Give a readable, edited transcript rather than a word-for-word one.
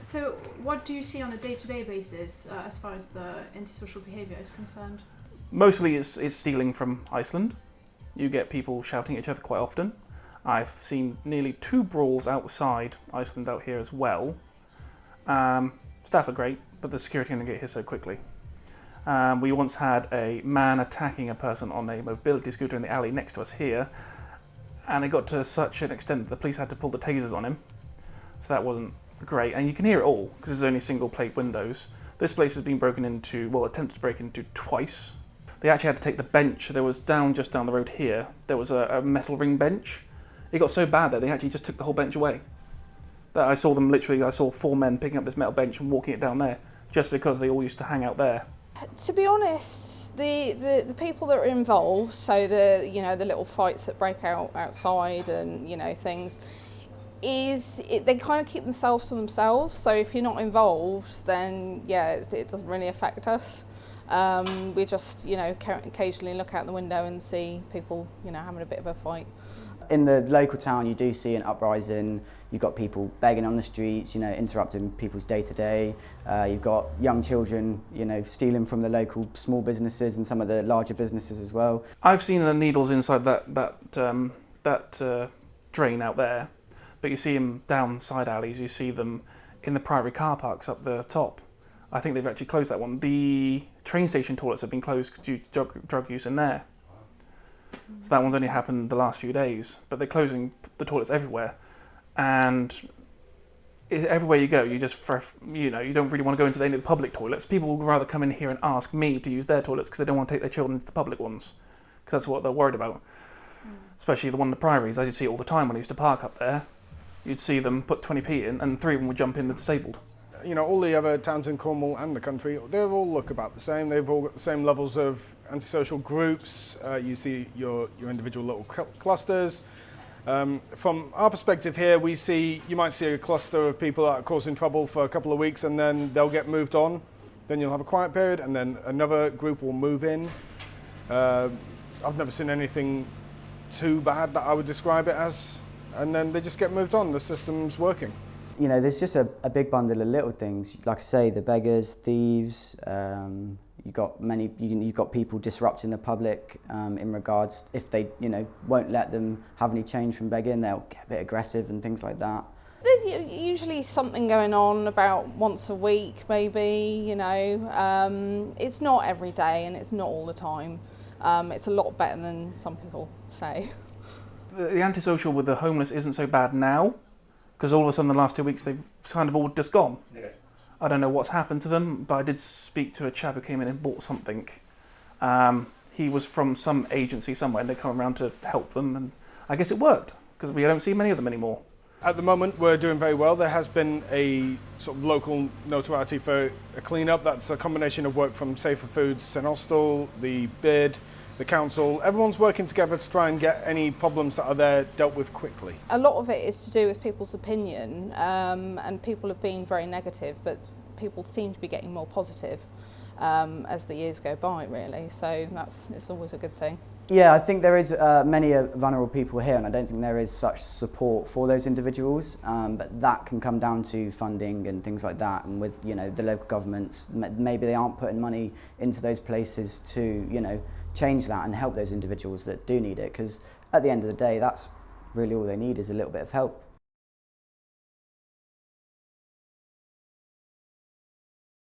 So what do you see on a day-to-day basis as far as the antisocial behaviour is concerned? Mostly it's stealing from Iceland. You get people shouting at each other quite often. I've seen nearly 2 brawls outside Iceland out here as well. Staff are great, but the security can get here so quickly. We once had a man attacking a person on a mobility scooter in the alley next to us here, and it got to such an extent that the police had to pull the tasers on him. So that wasn't great, and you can hear it all because there's only single plate windows. This place has been broken into, well, attempted to break into twice. They actually had to take the bench. There was just down the road here, there was a metal ring bench. It got so bad that they actually just took the whole bench away. That I saw 4 men picking up this metal bench and walking it down there, just because they all used to hang out there. To be honest, the people that are involved, so the little fights that break out outside and things, they kind of keep themselves to themselves. So if you're not involved, then it doesn't really affect us. We just occasionally look out the window and see people having a bit of a fight. In the local town, you do see an uprising. You've got people begging on the streets, interrupting people's day-to-day. You've got young children, stealing from the local small businesses and some of the larger businesses as well. I've seen the needles inside that drain out there, but you see them down side alleys. You see them in the priory car parks up the top. I think they've actually closed that one. The train station toilets have been closed due to drug use in there. So that one's only happened the last few days, but they're closing the toilets everywhere, and everywhere you go, you don't really want to go into any of the public toilets. People would rather come in here and ask me to use their toilets because they don't want to take their children into the public ones, because that's what they're worried about. Especially the one in the priories. I used to see it all the time when I used to park up there. You'd see them put 20p in, and 3 of them would jump in the disabled. All the other towns in Cornwall and the country, they all look about the same. They've all got the same levels of antisocial groups. You see your individual little clusters. From our perspective here, you might see a cluster of people that are causing trouble for a couple of weeks, and then they'll get moved on. Then you'll have a quiet period, and then another group will move in. I've never seen anything too bad that I would describe it as, and then they just get moved on. The system's working. There's just a big bundle of little things. Like I say, the beggars, thieves. You've got people disrupting the public in regards, if they won't let them have any change from begging, they'll get a bit aggressive and things like that. There's usually something going on about once a week, maybe. It's not every day and it's not all the time. It's a lot better than some people say. The antisocial with the homeless isn't so bad now, because all of a sudden the last 2 weeks they've kind of all just gone. Yeah. I don't know what's happened to them, but I did speak to a chap who came in and bought something. He was from some agency somewhere, and they come around to help them, and I guess it worked, because we don't see many of them anymore. At the moment, we're doing very well. There has been a sort of local notoriety for a clean-up. That's a combination of work from Safer Foods, St Austell, the BID, the council. Everyone's working together to try and get any problems that are there dealt with quickly. A lot of it is to do with people's opinion, and people have been very negative, but people seem to be getting more positive as the years go by, really. So it's always a good thing. Yeah, I think there is many vulnerable people here, and I don't think there is such support for those individuals. But that can come down to funding and things like that. And with the local governments, maybe they aren't putting money into those places to change that and help those individuals that do need it. Because at the end of the day, that's really all they need, is a little bit of help.